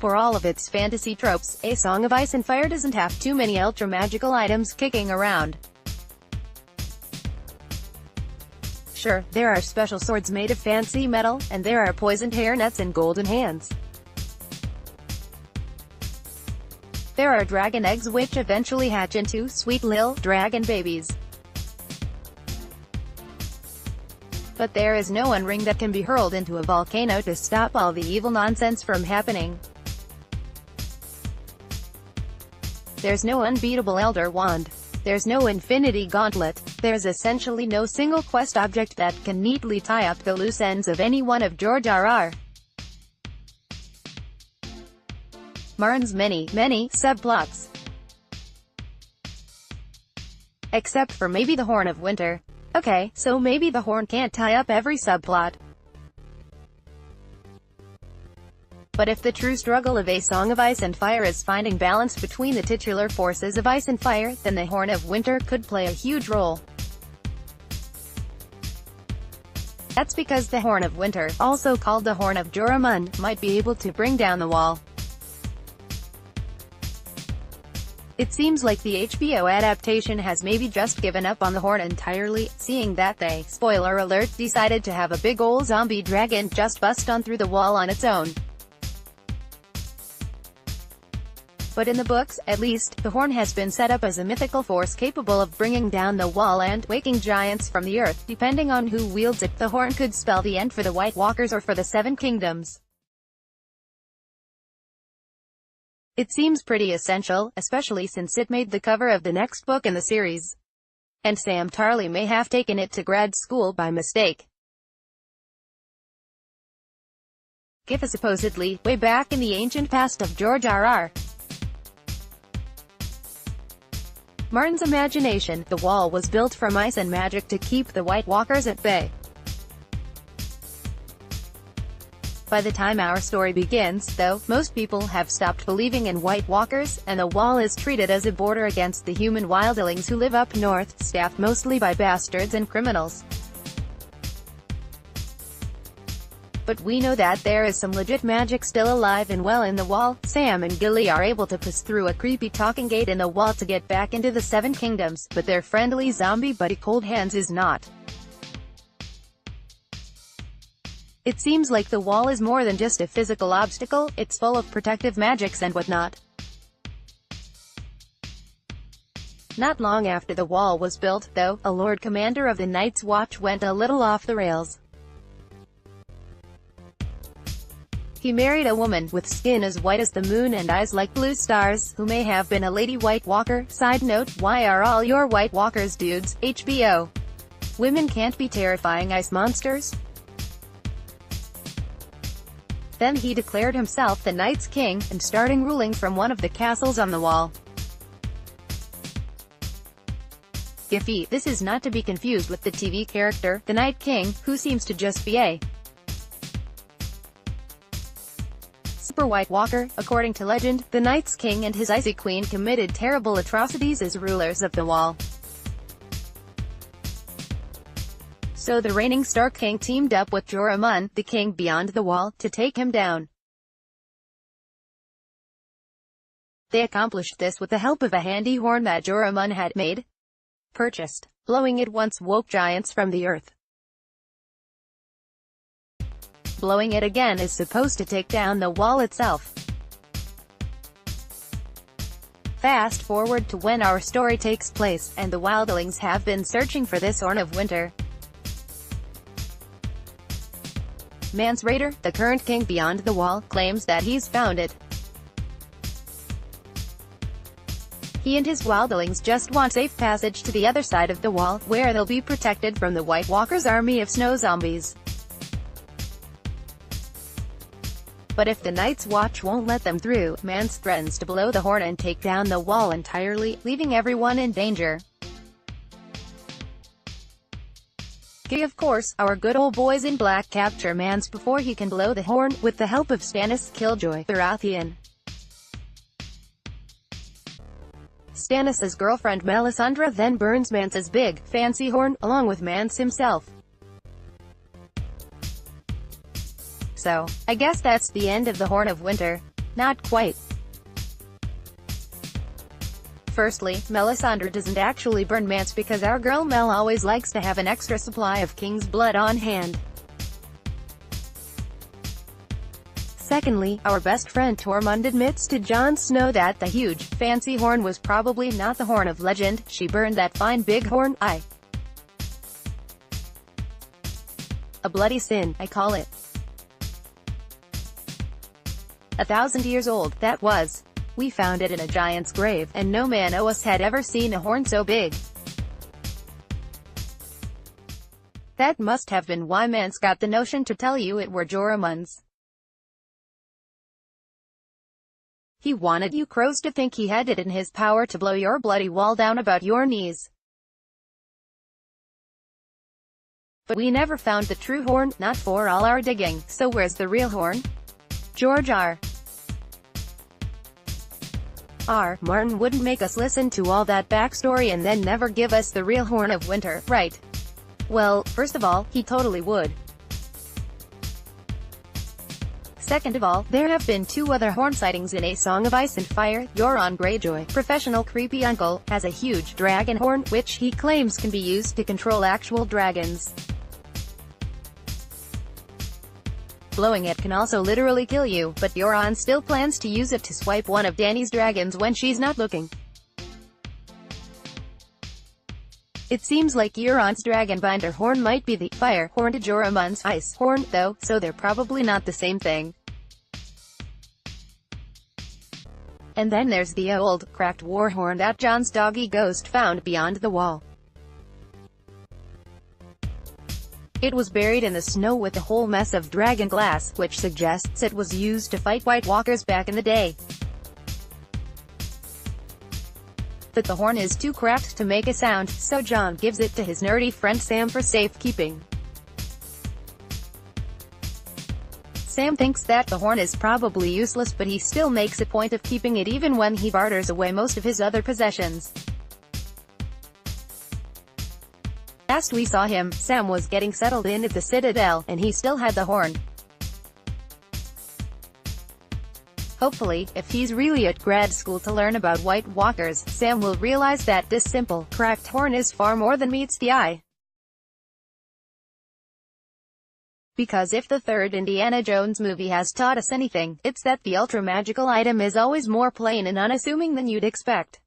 For all of its fantasy tropes, A Song of Ice and Fire doesn't have too many ultra-magical items kicking around. Sure, there are special swords made of fancy metal, and there are poisoned hairnets and golden hands. There are dragon eggs which eventually hatch into sweet little dragon babies. But there is no one ring that can be hurled into a volcano to stop all the evil nonsense from happening. There's no unbeatable Elder Wand. There's no Infinity Gauntlet. There's essentially no single quest object that can neatly tie up the loose ends of any one of George R.R. Martin's many subplots. Except for maybe the Horn of Winter. Okay, so maybe the Horn can't tie up every subplot. But if the true struggle of A Song of Ice and Fire is finding balance between the titular forces of Ice and Fire, then the Horn of Winter could play a huge role. That's because the Horn of Winter, also called the Horn of Joramun, might be able to bring down the wall. It seems like the HBO adaptation has maybe just given up on the Horn entirely, seeing that they, spoiler alert, decided to have a big ol' zombie dragon just bust on through the wall on its own. But in the books, at least, the Horn has been set up as a mythical force capable of bringing down the wall and waking giants from the earth. Depending on who wields it, the Horn could spell the end for the White Walkers or for the Seven Kingdoms. It seems pretty essential, especially since it made the cover of the next book in the series. And Sam Tarly may have taken it to grad school by mistake. Giffen supposedly, way back in the ancient past of George R.R. Martin's imagination, the wall was built from ice and magic to keep the White Walkers at bay. By the time our story begins, though, most people have stopped believing in White Walkers, and the wall is treated as a border against the human wildlings who live up north, staffed mostly by bastards and criminals. But we know that there is some legit magic still alive and well in the wall. Sam and Gilly are able to pass through a creepy talking gate in the wall to get back into the Seven Kingdoms, but their friendly zombie buddy Cold Hands is not. It seems like the wall is more than just a physical obstacle, it's full of protective magics and whatnot. Not long after the wall was built, though, a Lord Commander of the Night's Watch went a little off the rails. He married a woman, with skin as white as the moon and eyes like blue stars, who may have been a lady White Walker. Side note, why are all your White Walkers dudes? HBO. Women can't be terrifying ice monsters? Then he declared himself the Night's King, and starting ruling from one of the castles on the wall. Giffy, this is not to be confused with the TV character, the Night King, who seems to just be a super White Walker. According to legend, the Night's King and his icy queen committed terrible atrocities as rulers of the wall. So the reigning Stark King teamed up with Joramun, the king beyond the wall, to take him down. They accomplished this with the help of a handy horn that Joramun had purchased. Blowing it once woke giants from the earth. Blowing it again is supposed to take down the wall itself. Fast forward to when our story takes place, and the wildlings have been searching for this Horn of Winter. Mance Rayder, the current king beyond the wall, claims that he's found it. He and his wildlings just want safe passage to the other side of the wall, where they'll be protected from the White Walkers' army of snow zombies. But if the Night's Watch won't let them through, Mance threatens to blow the horn and take down the wall entirely, leaving everyone in danger. Of course, our good old boys in black capture Mance before he can blow the horn, with the help of Stannis Killjoy, Baratheon. Stannis' girlfriend Melisandre then burns Mance's big, fancy horn, along with Mance himself. So, I guess that's the end of the Horn of Winter. Not quite. Firstly, Melisandre doesn't actually burn mance because our girl Mel always likes to have an extra supply of king's blood on hand. Secondly, our best friend Tormund admits to Jon Snow that the huge, fancy horn was probably not the horn of legend. She burned that fine big horn. A bloody sin, I call it. 1,000 years old, that was. We found it in a giant's grave, and no man of us had ever seen a horn so big. That must have been why Mance got the notion to tell you it were Joramund's. He wanted you crows to think he had it in his power to blow your bloody wall down about your knees. But we never found the true horn, not for all our digging, so where's the real horn? George R. R. Martin wouldn't make us listen to all that backstory and then never give us the real horn of winter, right? Well, first of all, he totally would. Second of all, there have been 2 other horn sightings in A Song of Ice and Fire. Euron Greyjoy, professional creepy uncle, has a huge dragon horn, which he claims can be used to control actual dragons. Blowing it can also literally kill you, but Euron still plans to use it to swipe one of Dany's dragons when she's not looking. It seems like Euron's dragonbinder horn might be the fire horn to Joramund's ice horn, though, so they're probably not the same thing. And then there's the old, cracked war horn that Jon's doggy ghost found beyond the wall. It was buried in the snow with a whole mess of dragon glass, which suggests it was used to fight White Walkers back in the day. But the horn is too cracked to make a sound, so Jon gives it to his nerdy friend Sam for safekeeping. Sam thinks that the horn is probably useless, but he still makes a point of keeping it even when he barters away most of his other possessions. Last we saw him, Sam was getting settled in at the Citadel, and he still had the horn. Hopefully, if he's really at grad school to learn about White Walkers, Sam will realize that this simple, cracked horn is far more than meets the eye. Because if the third Indiana Jones movie has taught us anything, it's that the ultra-magical item is always more plain and unassuming than you'd expect.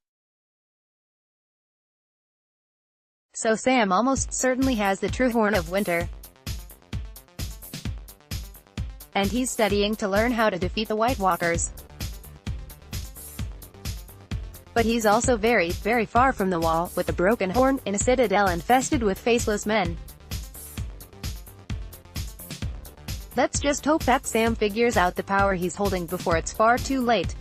So Sam almost certainly has the true horn of winter. And he's studying to learn how to defeat the White Walkers. But he's also very, very far from the wall, with a broken horn, in a citadel infested with faceless men. Let's just hope that Sam figures out the power he's holding before it's far too late.